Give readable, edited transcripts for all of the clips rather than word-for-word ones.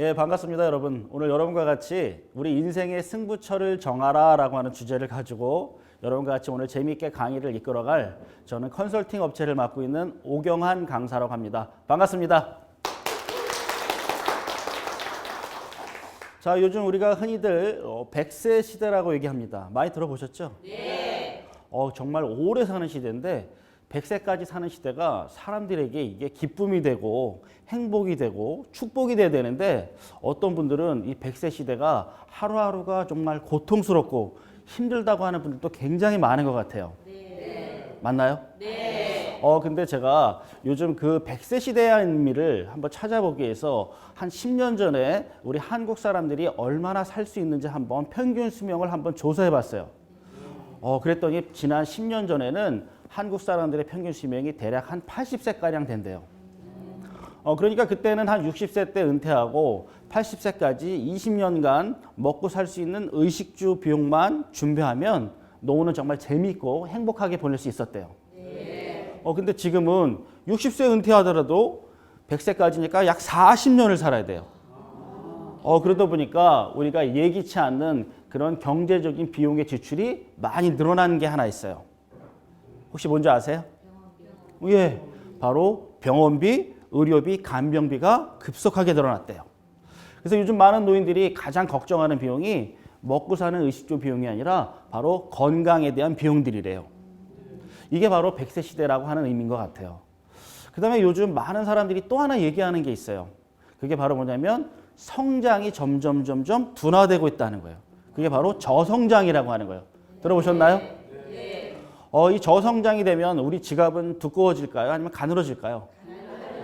예, 반갑습니다, 여러분. 오늘 여러분과 같이 우리 인생의 승부처를 정하라 라고 하는 주제를 가지고 여러분과 같이 오늘 재미있게 강의를 이끌어갈 저는 컨설팅 업체를 맡고 있는 오경한 강사라고 합니다. 반갑습니다. 자, 요즘 우리가 흔히들 100세 시대라고 얘기합니다. 많이 들어보셨죠? 네. 정말 오래 사는 시대인데 100세까지 사는 시대가 사람들에게 이게 기쁨이 되고 행복이 되고 축복이 돼야 되는데 어떤 분들은 이 100세 시대가 하루하루가 정말 고통스럽고 힘들다고 하는 분들도 굉장히 많은 것 같아요. 네. 맞나요? 네. 근데 제가 요즘 그 100세 시대의 의미를 한번 찾아보기 위해서 한 10년 전에 우리 한국 사람들이 얼마나 살 수 있는지 한번 평균 수명을 한번 조사해 봤어요. 그랬더니 지난 10년 전에는 한국 사람들의 평균 수명이 대략 한 80세가량 된대요. 그러니까 그때는 한 60세 때 은퇴하고 80세까지 20년간 먹고 살 수 있는 의식주 비용만 준비하면 노후는 정말 재미있고 행복하게 보낼 수 있었대요. 네. 근데 지금은 60세 은퇴하더라도 100세까지니까 약 40년을 살아야 돼요. 그러다 보니까 우리가 예기치 않는 그런 경제적인 비용의 지출이 많이 늘어나는 게 하나 있어요. 혹시 뭔지 아세요? 병원비. 예, 바로 병원비, 의료비, 간병비가 급속하게 늘어났대요. 그래서 요즘 많은 노인들이 가장 걱정하는 비용이 먹고 사는 의식주 비용이 아니라 바로 건강에 대한 비용들이래요. 이게 바로 100세 시대라고 하는 의미인 것 같아요. 그 다음에 요즘 많은 사람들이 또 하나 얘기하는 게 있어요. 그게 바로 뭐냐면 성장이 점점 둔화되고 있다는 거예요. 그게 바로 저성장이라고 하는 거예요. 들어보셨나요? 이 저성장이 되면 우리 지갑은 두꺼워질까요? 아니면 가늘어질까요?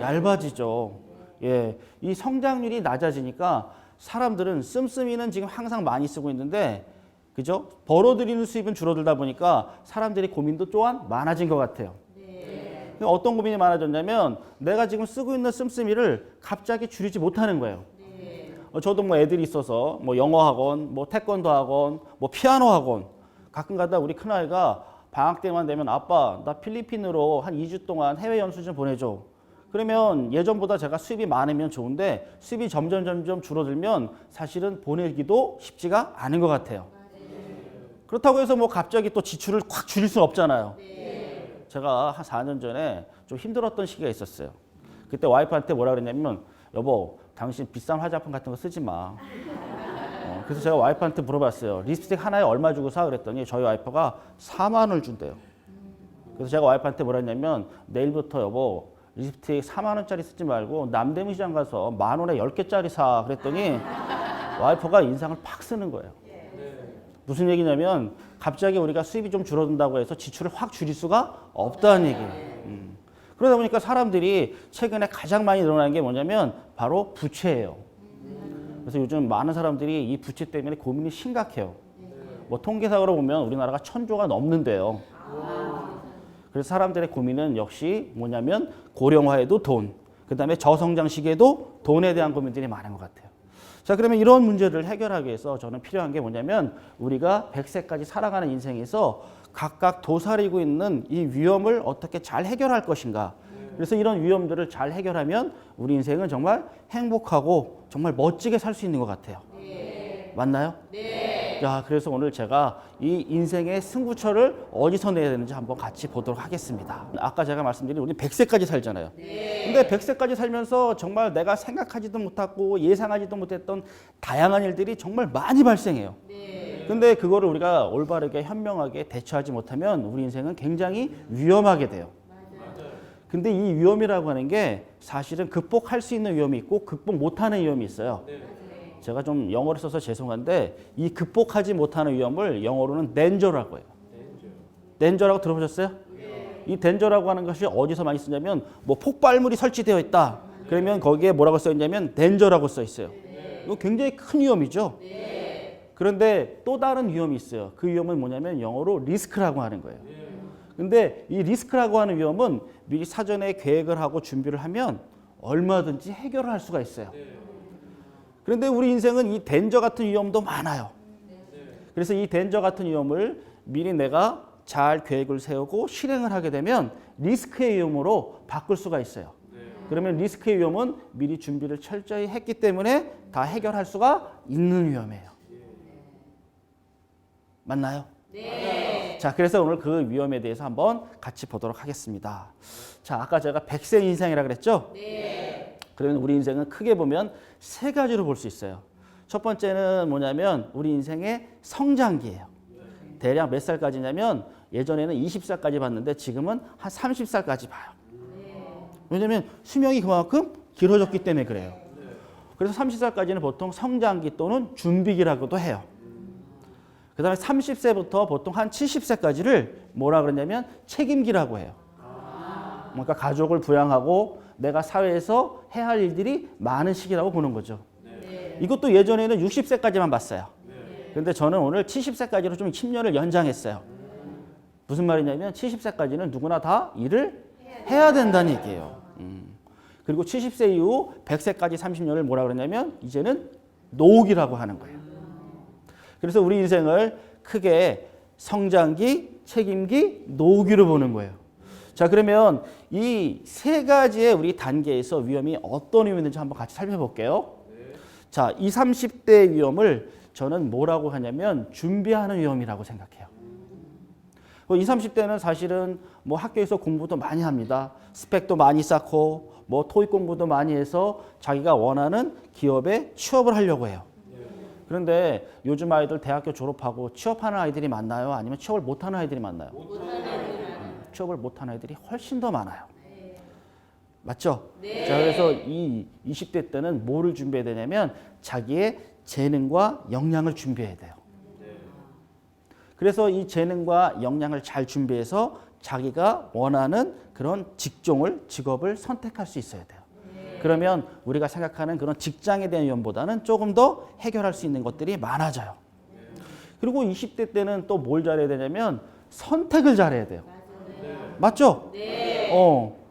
얇아지죠. 예, 이 성장률이 낮아지니까 사람들은 씀씀이는 지금 항상 많이 쓰고 있는데, 그죠? 벌어들이는 수입은 줄어들다 보니까 사람들이 고민도 또한 많아진 것 같아요. 네. 어떤 고민이 많아졌냐면 내가 지금 쓰고 있는 씀씀이를 갑자기 줄이지 못하는 거예요. 네. 저도 뭐 애들이 있어서 뭐 영어 학원, 뭐 태권도 학원, 뭐 피아노 학원 가끔가다 우리 큰아이가 방학 때만 되면 아빠 나 필리핀으로 한 2주 동안 해외 연수 좀 보내줘. 그러면 예전보다 제가 수입이 많으면 좋은데 수입이 점점 줄어들면 사실은 보내기도 쉽지가 않은 것 같아요. 그렇다고 해서 뭐 갑자기 또 지출을 확 줄일 수는 없잖아요. 제가 한 4년 전에 좀 힘들었던 시기가 있었어요. 그때 와이프한테 뭐라 그랬냐면 여보 당신 비싼 화장품 같은 거 쓰지 마. 그래서 제가 와이프한테 물어봤어요. 립스틱 하나에 얼마 주고 사? 그랬더니 저희 와이프가 4만 원을 준대요. 그래서 제가 와이프한테 뭐라 했냐면 내일부터 여보 립스틱 4만 원짜리 쓰지 말고 남대문 시장 가서 10,000원에 10개짜리 사. 그랬더니 와이프가 인상을 팍 쓰는 거예요. 무슨 얘기냐면 갑자기 우리가 수입이 좀 줄어든다고 해서 지출을 확 줄일 수가 없다는 얘기예요. 그러다 보니까 사람들이 최근에 가장 많이 늘어나는 게 뭐냐면 바로 부채예요. 그래서 요즘 많은 사람들이 이 부채 때문에 고민이 심각해요. 뭐 통계상으로 보면 우리나라가 1,000조가 넘는데요. 그래서 사람들의 고민은 역시 뭐냐면 고령화에도 돈, 그 다음에 저성장 시기에도 돈에 대한 고민들이 많은 것 같아요. 자, 그러면 이런 문제를 해결하기 위해서 저는 필요한 게 뭐냐면 우리가 100세까지 살아가는 인생에서 각각 도사리고 있는 이 위험을 어떻게 잘 해결할 것인가. 그래서 이런 위험들을 잘 해결하면 우리 인생은 정말 행복하고 정말 멋지게 살 수 있는 것 같아요. 네. 맞나요? 네. 자, 그래서 오늘 제가 이 인생의 승부처를 어디서 내야 되는지 한번 같이 보도록 하겠습니다. 아까 제가 말씀드린 우리 100세까지 살잖아요. 네. 근데 100세까지 살면서 정말 내가 생각하지도 못하고 예상하지도 못했던 다양한 일들이 정말 많이 발생해요. 네. 근데 그거를 우리가 올바르게 현명하게 대처하지 못하면 우리 인생은 굉장히 위험하게 돼요. 근데 이 위험이라고 하는 게 사실은 극복할 수 있는 위험이 있고 극복 못하는 위험이 있어요. 제가 좀 영어를 써서 죄송한데 이 극복하지 못하는 위험을 영어로는 danger라고 해요. danger라고 들어보셨어요? 이 danger라고 하는 것이 어디서 많이 쓰냐면 뭐 폭발물이 설치되어 있다. 그러면 거기에 뭐라고 써 있냐면 danger라고 써 있어요. 이거 굉장히 큰 위험이죠. 그런데 또 다른 위험이 있어요. 그 위험은 뭐냐면 영어로 risk라고 하는 거예요. 근데 이 리스크라고 하는 위험은 미리 사전에 계획을 하고 준비를 하면 얼마든지 해결을 할 수가 있어요. 그런데 우리 인생은 이 덴저 같은 위험도 많아요. 그래서 이 덴저 같은 위험을 미리 내가 잘 계획을 세우고 실행을 하게 되면 리스크의 위험으로 바꿀 수가 있어요. 그러면 리스크의 위험은 미리 준비를 철저히 했기 때문에 다 해결할 수가 있는 위험이에요. 맞나요? 네. 자, 그래서 오늘 그 위험에 대해서 한번 같이 보도록 하겠습니다. 자, 아까 제가 100세 인생이라고 그랬죠? 네. 그러면 우리 인생은 크게 보면 세 가지로 볼 수 있어요. 첫 번째는 뭐냐면 우리 인생의 성장기예요. 대략 몇 살까지냐면 예전에는 20살까지 봤는데 지금은 한 30살까지 봐요. 왜냐면 수명이 그만큼 길어졌기 때문에 그래요. 그래서 30살까지는 보통 성장기 또는 준비기라고도 해요. 그 다음에 30세부터 보통 한 70세까지를 뭐라 그러냐면 책임기라고 해요. 그러니까 가족을 부양하고 내가 사회에서 해야 할 일들이 많은 시기라고 보는 거죠. 이것도 예전에는 60세까지만 봤어요. 그런데 저는 오늘 70세까지로 좀 10년을 연장했어요. 무슨 말이냐면 70세까지는 누구나 다 일을 해야 된다는 얘기예요. 그리고 70세 이후 100세까지 30년을 뭐라 그러냐면 이제는 노후기라고 하는 거예요. 그래서 우리 인생을 크게 성장기, 책임기, 노후기로 보는 거예요. 자, 그러면 이 세 가지의 우리 단계에서 위험이 어떤 위험이 있는지 한번 같이 살펴볼게요. 자, 20, 30대 위험을 저는 뭐라고 하냐면 준비하는 위험이라고 생각해요. 20, 30대는 사실은 뭐 학교에서 공부도 많이 합니다. 스펙도 많이 쌓고 뭐 토익 공부도 많이 해서 자기가 원하는 기업에 취업을 하려고 해요. 그런데 요즘 아이들 대학교 졸업하고 취업하는 아이들이 많나요? 아니면 취업을 못하는 아이들이 많나요? 취업을 못하는 아이들이 훨씬 더 많아요. 맞죠? 네. 자, 그래서 이 20대 때는 뭐를 준비해야 되냐면 자기의 재능과 역량을 준비해야 돼요. 그래서 이 재능과 역량을 잘 준비해서 자기가 원하는 그런 직업을 선택할 수 있어야 돼요. 그러면 우리가 생각하는 그런 직장에 대한 위험보다는 조금 더 해결할 수 있는 것들이 많아져요. 그리고 20대 때는 또 뭘 잘해야 되냐면 선택을 잘해야 돼요. 맞죠? 네.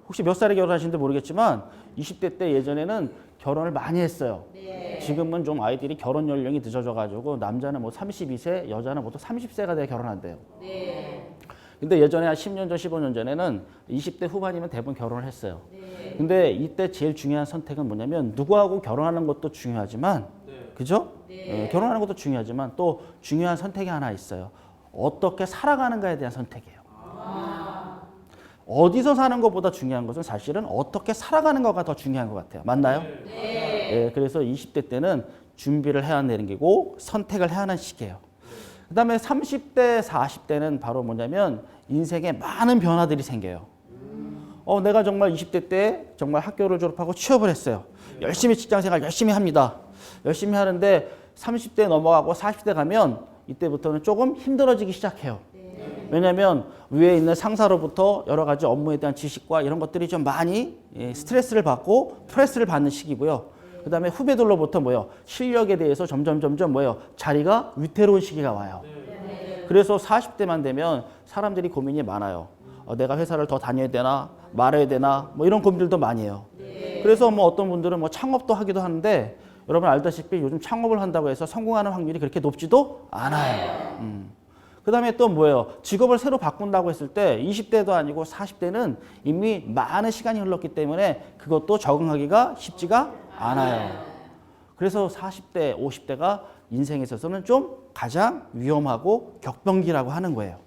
혹시 몇 살에 결혼하시는지 모르겠지만 20대 때 예전에는 결혼을 많이 했어요. 네. 지금은 좀 아이들이 결혼 연령이 늦어져가지고 남자는 뭐 32세, 여자는 보통 30세가 돼야 결혼한대요. 네. 근데 예전에 한 10년 전, 15년 전에는 20대 후반이면 대부분 결혼을 했어요. 네. 근데 이때 제일 중요한 선택은 뭐냐면 누구하고 결혼하는 것도 중요하지만, 네. 그죠? 네. 결혼하는 것도 중요하지만 또 중요한 선택이 하나 있어요. 어떻게 살아가는가에 대한 선택이에요. 어디서 사는 것보다 중요한 것은 사실은 어떻게 살아가는 거가 더 중요한 것 같아요. 맞나요? 네. 네, 그래서 20대 때는 준비를 해야 하는 게고 선택을 해야 하는 시기예요. 그 다음에 30대, 40대는 바로 뭐냐면 인생에 많은 변화들이 생겨요. 내가 정말 20대 때 정말 학교를 졸업하고 취업을 했어요. 열심히 직장생활 열심히 합니다. 열심히 하는데 30대 넘어가고 40대 가면 이때부터는 조금 힘들어지기 시작해요. 왜냐하면 위에 있는 상사로부터 여러 가지 업무에 대한 지식과 이런 것들이 좀 많이 스트레스를 받고 프레스를 받는 시기고요. 그 다음에 후배들로부터 실력에 대해서 점점 자리가 위태로운 시기가 와요. 그래서 40대만 되면 사람들이 고민이 많아요. 내가 회사를 더 다녀야 되나 말아야 되나 이런 고민들도 많이 해요. 그래서 어떤 분들은 창업도 하기도 하는데 여러분 알다시피 요즘 창업을 한다고 해서 성공하는 확률이 그렇게 높지도 않아요. 그 다음에 또 직업을 새로 바꾼다고 했을 때 20대도 아니고 40대는 이미 많은 시간이 흘렀기 때문에 그것도 적응하기가 쉽지가 않아요. 그래서 40대, 50대가 인생에 있어서는 좀 가장 위험하고 격변기라고 하는 거예요.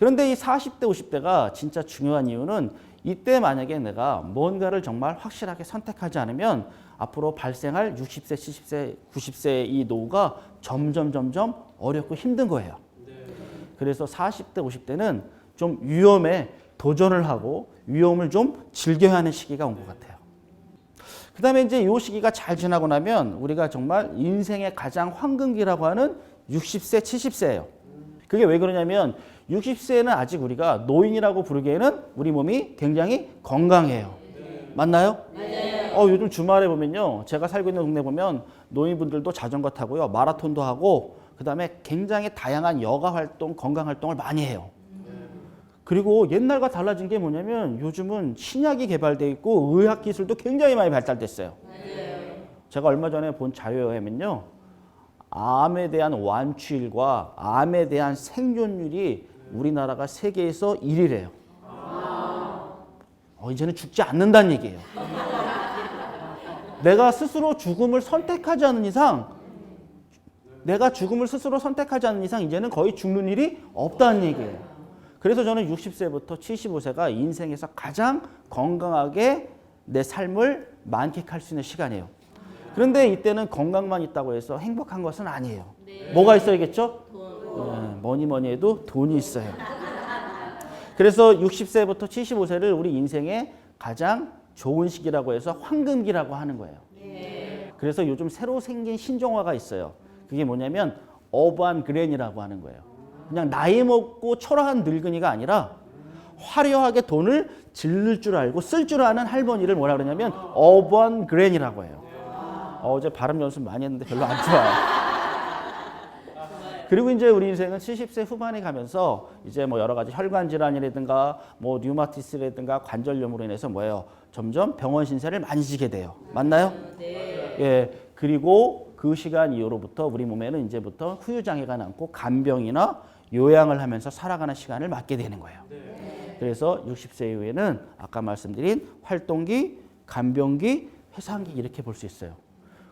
그런데 이 40대, 50대가 진짜 중요한 이유는 이때 만약에 내가 뭔가를 정말 확실하게 선택하지 않으면 앞으로 발생할 60세, 70세, 90세 이 노후가 점점 어렵고 힘든 거예요. 그래서 40대, 50대는 좀 위험에 도전을 하고 위험을 좀 즐겨야 하는 시기가 온 것 같아요. 그 다음에 이제 이 시기가 잘 지나고 나면 우리가 정말 인생의 가장 황금기라고 하는 60세, 70세예요. 그게 왜 그러냐면 60세는 아직 우리가 노인이라고 부르기에는 우리 몸이 굉장히 건강해요. 맞나요? 맞아요. 요즘 주말에 보면요. 제가 살고 있는 동네 보면 노인분들도 자전거 타고요. 마라톤도 하고 그 다음에 굉장히 다양한 여가 활동, 건강 활동을 많이 해요. 그리고 옛날과 달라진 게 뭐냐면 요즘은 신약이 개발되어 있고 의학 기술도 굉장히 많이 발달됐어요. 제가 얼마 전에 본 자료에 의하면요. 암에 대한 완치율과 암에 대한 생존율이 우리나라가 세계에서 1위래요. 이제는 죽지 않는다는 얘기예요. 내가 스스로 죽음을 선택하지 않는 이상, 내가 죽음을 스스로 선택하지 않는 이상 이제는 거의 죽는 일이 없다는 얘기예요. 그래서 저는 60세부터 75세가 인생에서 가장 건강하게 내 삶을 만끽할 수 있는 시간이에요. 그런데 이때는 건강만 있다고 해서 행복한 것은 아니에요. 뭐가 있어야겠죠? 뭐니 해도 돈이 있어요. 그래서 60세부터 75세를 우리 인생의 가장 좋은 시기라고 해서 황금기라고 하는 거예요. 그래서 요즘 새로 생긴 신종화가 있어요. 그게 뭐냐면 어반 그랜이라고 하는 거예요. 그냥 나이 먹고 초라한 늙은이가 아니라 화려하게 돈을 질릴 줄 알고 쓸 줄 아는 할머니를 뭐라 그러냐면 어반 그랜이라고 해요. 어제 발음 연습 많이 했는데 별로 안 좋아요. 그리고 이제 우리 인생은 70세 후반에 가면서 이제 뭐 여러 가지 혈관 질환이라든가 뭐 류마티스라든가 관절염으로 인해서 뭐예요? 점점 병원 신세를 많이 지게 돼요. 맞나요? 네. 예. 그리고 그 시간 이후로부터 우리 몸에는 이제부터 후유 장애가 남고 간병이나 요양을 하면서 살아가는 시간을 맞게 되는 거예요. 네. 그래서 60세 이후에는 아까 말씀드린 활동기, 간병기, 회상기 이렇게 볼 수 있어요.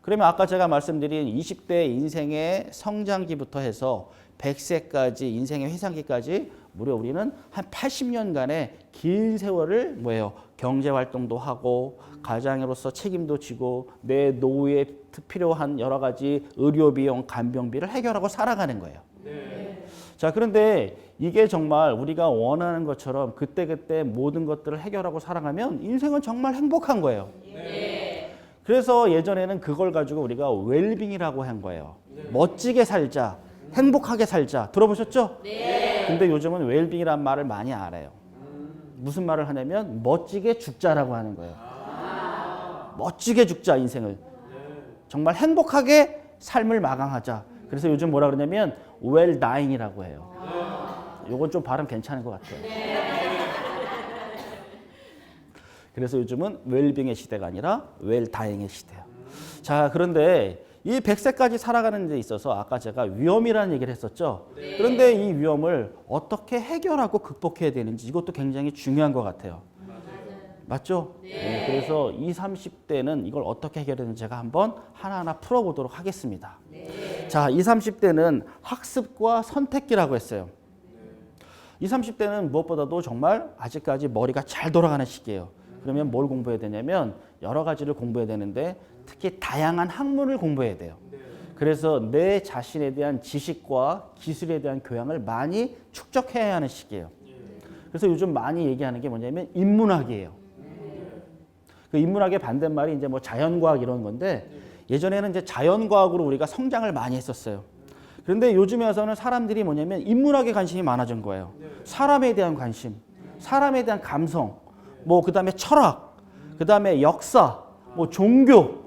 그러면 아까 제가 말씀드린 20대 인생의 성장기부터 해서 100세까지 인생의 회상기까지 무려 우리는 한 80년간의 긴 세월을 뭐예요? 경제활동도 하고 가장으로서 책임도 지고 내 노후에 필요한 여러 가지 의료비용, 간병비를 해결하고 살아가는 거예요. 네. 자, 그런데 이게 정말 우리가 원하는 것처럼 그때그때 모든 것들을 해결하고 살아가면 인생은 정말 행복한 거예요. 네. 그래서 예전에는 그걸 가지고 우리가 웰빙이라고 한 거예요. 멋지게 살자, 행복하게 살자. 들어보셨죠? 네. 근데 요즘은 웰빙이란 말을 많이 안 해요. 무슨 말을 하냐면 멋지게 죽자라고 하는 거예요. 멋지게 죽자, 인생을. 정말 행복하게 삶을 마감하자. 그래서 요즘 뭐라 그러냐면 웰 다잉이라고 해요. 요건 좀 발음 괜찮은 것 같아요. 그래서 요즘은 웰빙의 시대가 아니라 웰다잉의 시대예요. 자, 그런데 이 100세까지 살아가는 데 있어서 아까 제가 위험이라는 얘기를 했었죠. 네. 그런데 이 위험을 어떻게 해결하고 극복해야 되는지 이것도 굉장히 중요한 것 같아요. 맞죠? 네. 네, 그래서 20, 30대는 이걸 어떻게 해결하는지 제가 한번 하나하나 풀어보도록 하겠습니다. 네. 자, 20, 30대는 학습과 선택기라고 했어요. 20, 30대는 무엇보다도 정말 아직까지 머리가 잘 돌아가는 시기예요. 그러면 뭘 공부해야 되냐면 여러 가지를 공부해야 되는데 특히 다양한 학문을 공부해야 돼요. 그래서 내 자신에 대한 지식과 기술에 대한 교양을 많이 축적해야 하는 시기예요. 그래서 요즘 많이 얘기하는 게 뭐냐면 인문학이에요. 그 인문학의 반대말이 이제 뭐 자연과학 이런 건데 예전에는 이제 자연과학으로 우리가 성장을 많이 했었어요. 그런데 요즘에 와서는 사람들이 뭐냐면 인문학에 관심이 많아진 거예요. 사람에 대한 관심, 사람에 대한 감성, 뭐 그다음에 철학, 그다음에 역사, 뭐 종교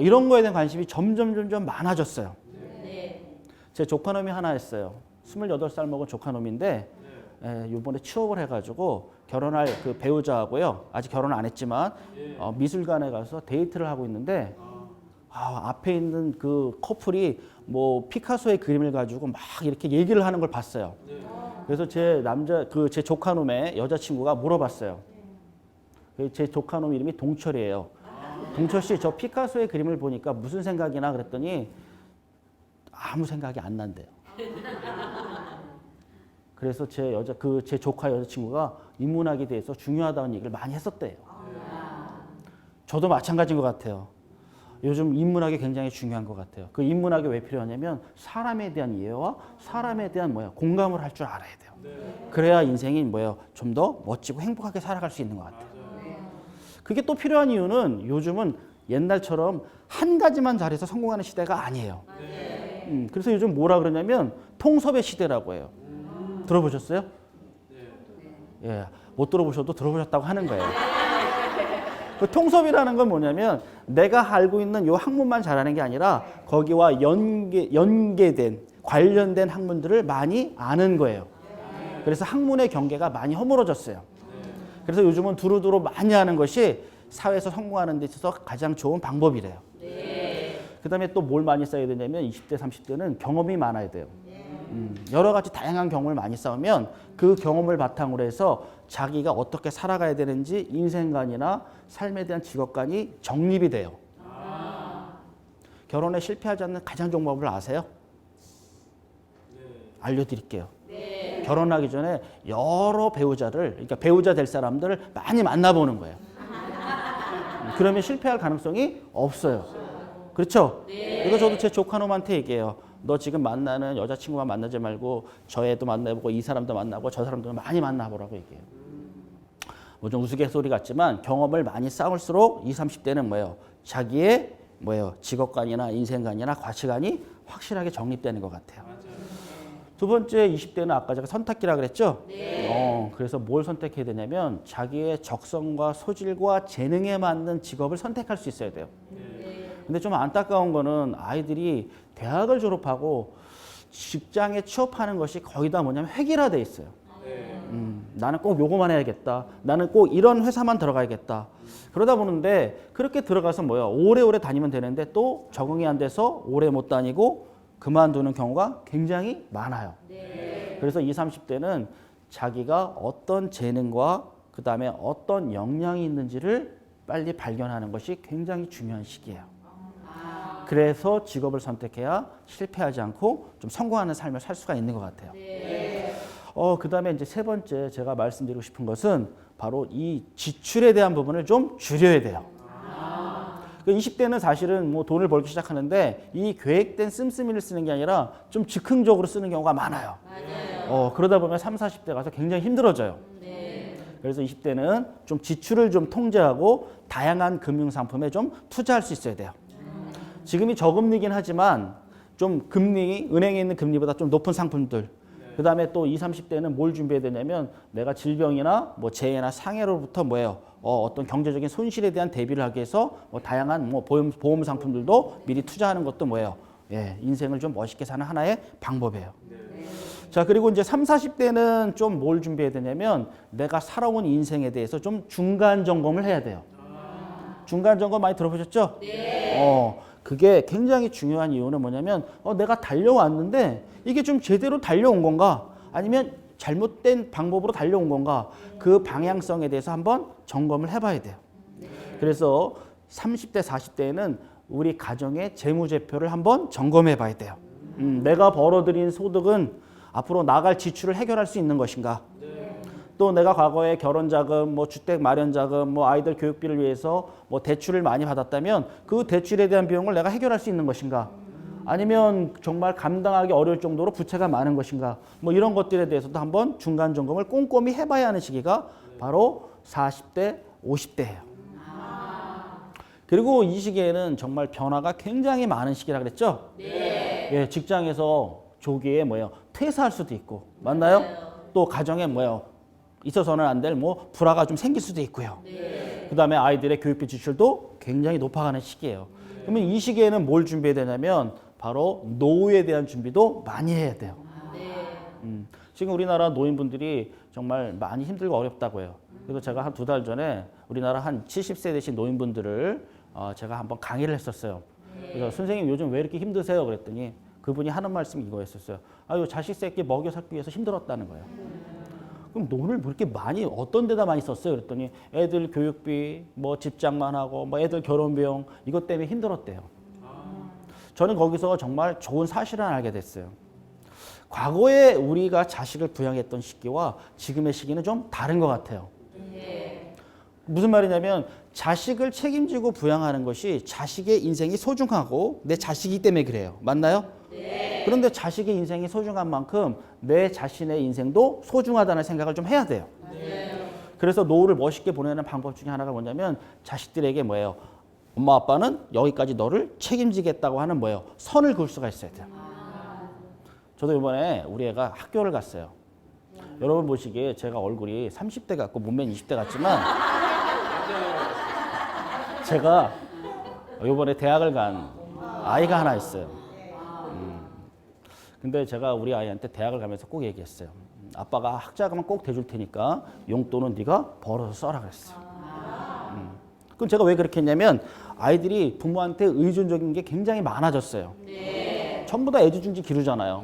이런 거에 대한 관심이 점점 많아졌어요. 제 조카놈이 하나 있어요. 28살 먹은 조카놈인데 이번에 취업을 해가지고 결혼할 그 배우자하고요. 아직 결혼 안 했지만 미술관에 가서 데이트를 하고 있는데 앞에 있는 그 커플이 뭐 피카소의 그림을 가지고 막 이렇게 얘기를 하는 걸 봤어요. 그래서 제 조카놈의 여자친구가 물어봤어요. 제 조카놈 이름이 동철이에요. 동철 씨, 저 피카소의 그림을 보니까 무슨 생각이 나? 그랬더니 아무 생각이 안 난대요. 그래서 제 조카 여자친구가 인문학에 대해서 중요하다는 얘기를 많이 했었대요. 저도 마찬가지인 것 같아요. 요즘 인문학이 굉장히 중요한 것 같아요. 그 인문학이 왜 필요하냐면 사람에 대한 이해와 사람에 대한 공감을 할 줄 알아야 돼요. 그래야 인생이 좀 더 멋지고 행복하게 살아갈 수 있는 것 같아요. 그게 또 필요한 이유는 요즘은 옛날처럼 한 가지만 잘해서 성공하는 시대가 아니에요. 그래서 요즘 뭐라 그러냐면 통섭의 시대라고 해요. 들어보셨어요? 예, 못 들어보셔도 들어보셨다고 하는 거예요. 그 통섭이라는 건 뭐냐면 내가 알고 있는 요 학문만 잘하는 게 아니라 거기와 연계된 관련된 학문들을 많이 아는 거예요. 그래서 학문의 경계가 많이 허물어졌어요. 그래서 요즘은 두루두루 많이 하는 것이 사회에서 성공하는 데 있어서 가장 좋은 방법이래요. 그 다음에 또 뭘 많이 써야 되냐면 20대, 30대는 경험이 많아야 돼요. 여러 가지 다양한 경험을 많이 쌓으면 그 경험을 바탕으로 해서 자기가 어떻게 살아가야 되는지 인생관이나 삶에 대한 직업관이 정립이 돼요. 결혼에 실패하지 않는 가장 좋은 방법을 아세요? 알려드릴게요. 결혼하기 전에 여러 배우자를, 그러니까 배우자 될 사람들을 많이 만나보는 거예요. 그러면 실패할 가능성이 없어요. 그렇죠? 그래서 저도 제 조카놈한테 얘기해요. 너 지금 만나는 여자친구만 만나지 말고 저 애도 만나보고 이 사람도 만나고 저 사람도 많이 만나보라고 얘기해요. 뭐 좀 우스갯소리 같지만 경험을 많이 쌓을수록 20, 30대는 뭐예요? 자기의 직업관이나 인생관이나 가치관이 확실하게 정립되는 것 같아요. 두 번째 20대는 아까 제가 선택기라 그랬죠? 그래서 뭘 선택해야 되냐면 자기의 적성과 소질과 재능에 맞는 직업을 선택할 수 있어야 돼요. 근데 좀 안타까운 거는 아이들이 대학을 졸업하고 직장에 취업하는 것이 거의 다 뭐냐면 획일화돼 있어요. 나는 꼭 요거만 해야겠다. 나는 꼭 이런 회사만 들어가야겠다. 그러다 보는데 그렇게 들어가서 오래오래 다니면 되는데 또 적응이 안 돼서 오래 못 다니고 그만두는 경우가 굉장히 많아요. 그래서 20, 30대는 자기가 어떤 재능과 그 다음에 어떤 역량이 있는지를 빨리 발견하는 것이 굉장히 중요한 시기예요. 그래서 직업을 선택해야 실패하지 않고 좀 성공하는 삶을 살 수가 있는 것 같아요. 그 다음에 이제 세 번째 제가 말씀드리고 싶은 것은 바로 이 지출에 대한 부분을 좀 줄여야 돼요. 20대는 사실은 뭐 돈을 벌기 시작하는데 이 계획된 씀씀이를 쓰는 게 아니라 좀 즉흥적으로 쓰는 경우가 많아요. 그러다 보면 30, 40대 가서 굉장히 힘들어져요. 그래서 20대는 좀 지출을 좀 통제하고 다양한 금융상품에 좀 투자할 수 있어야 돼요. 지금이 저금리긴 하지만 좀 금리, 은행에 있는 금리보다 좀 높은 상품들. 그 다음에 또 20, 30대는 뭘 준비해야 되냐면 내가 질병이나 뭐 재해나 상해로부터 어떤 경제적인 손실에 대한 대비를 하기 위해서 다양한 보험 상품들도 미리 투자하는 것도 인생을 좀 멋있게 사는 하나의 방법이에요. 자, 그리고 이제 30, 40대는 좀 뭘 준비해야 되냐면 내가 살아온 인생에 대해서 좀 중간 점검을 해야 돼요. 중간 점검 많이 들어보셨죠? 그게 굉장히 중요한 이유는 뭐냐면 내가 달려왔는데 이게 좀 제대로 달려온 건가 아니면 잘못된 방법으로 달려온 건가 그 방향성에 대해서 한번 점검을 해봐야 돼요. 그래서 30대, 40대에는 우리 가정의 재무제표를 한번 점검해 봐야 돼요. 내가 벌어들인 소득은 앞으로 나갈 지출을 해결할 수 있는 것인가? 또 내가 과거에 결혼자금, 주택 마련자금, 아이들 교육비를 위해서 대출을 많이 받았다면 그 대출에 대한 비용을 내가 해결할 수 있는 것인가? 아니면 정말 감당하기 어려울 정도로 부채가 많은 것인가? 이런 것들에 대해서도 한번 중간 점검을 꼼꼼히 해봐야 하는 시기가 바로 40대, 50대예요. 그리고 이 시기에는 정말 변화가 굉장히 많은 시기라 그랬죠? 예, 직장에서 조기에 퇴사할 수도 있고, 맞나요? 또 가정에 있어서는 안 될 불화가 좀 생길 수도 있고요. 그 다음에 아이들의 교육비 지출도 굉장히 높아가는 시기예요. 그러면 이 시기에는 뭘 준비해야 되냐면 바로 노후에 대한 준비도 많이 해야 돼요. 지금 우리나라 노인분들이 정말 많이 힘들고 어렵다고 해요. 그래서 제가 한 2달 전에 우리나라 한 70세 되신 노인분들을 제가 한번 강의를 했었어요. 그래서 선생님 요즘 왜 이렇게 힘드세요? 그랬더니 그분이 하는 말씀이 이거였었어요. 아유, 자식 새끼 먹여 살기 위해서 힘들었다는 거예요. 그럼 돈을 뭐 이렇게 많이 어떤 데다 많이 썼어요? 그랬더니 애들 교육비, 집장만 하고, 애들 결혼 비용 이것 때문에 힘들었대요. 저는 거기서 정말 좋은 사실을 알게 됐어요. 과거에 우리가 자식을 부양했던 시기와 지금의 시기는 좀 다른 것 같아요. 무슨 말이냐면 자식을 책임지고 부양하는 것이 자식의 인생이 소중하고 내 자식이기 때문에 그래요. 맞나요? 그런데 자식의 인생이 소중한 만큼 내 자신의 인생도 소중하다는 생각을 좀 해야 돼요. 그래서 노후를 멋있게 보내는 방법 중에 하나가 뭐냐면 자식들에게 엄마 아빠는 여기까지 너를 책임지겠다고 하는 선을 그을 수가 있어야 돼요. 저도 이번에 우리 애가 학교를 갔어요. 여러분 보시기에 제가 얼굴이 30대 같고 몸매는 20대 같지만 제가 이번에 대학을 간 아이가 하나 있어요. 근데 제가 우리 아이한테 대학을 가면서 꼭 얘기했어요. 아빠가 학자금은 꼭 대줄 테니까 용돈은 네가 벌어서 써라 그랬어요. 그럼 제가 왜 그렇게 했냐면 아이들이 부모한테 의존적인 게 굉장히 많아졌어요. 전부 다 애지중지 기르잖아요.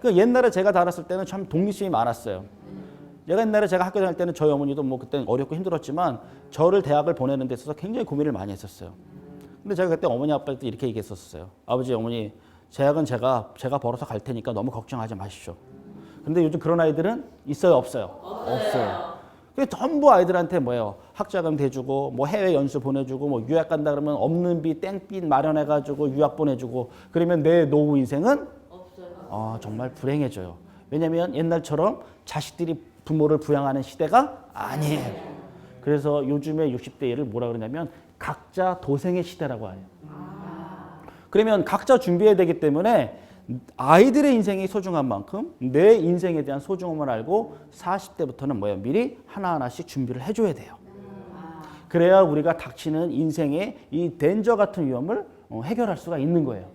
그 옛날에 제가 다녔을 때는 참 독립심이 많았어요. 제가 학교 다닐 때는 저희 어머니도 뭐 그때 어렵고 힘들었지만 저를 대학을 보내는 데 있어서 굉장히 고민을 많이 했었어요. 근데 제가 그때 어머니 아빠한테 이렇게 얘기했었어요. 아버지 어머니 대학은 제가 벌어서 갈 테니까 너무 걱정하지 마십시오. 근데 요즘 그런 아이들은 있어요 없어요? 없어요. 그게 전부 아이들한테 뭐예요? 학자금 대주고 뭐 해외 연수 보내주고 뭐 유학 간다 그러면 없는 비 땡빚 마련해가지고 유학 보내주고 그러면 내 노후 인생은 없어요. 정말 불행해져요. 왜냐하면 옛날처럼 자식들이 부모를 부양하는 시대가 아니에요. 그래서 요즘에 60대 를 뭐라 그러냐면 각자 도생의 시대라고 해요. 그러면 각자 준비해야 되기 때문에 아이들의 인생이 소중한 만큼 내 인생에 대한 소중함을 알고 40대부터는 뭐예요? 미리 하나하나씩 준비를 해줘야 돼요. 그래야 우리가 닥치는 인생의 이 덴저 같은 위험을 해결할 수가 있는 거예요.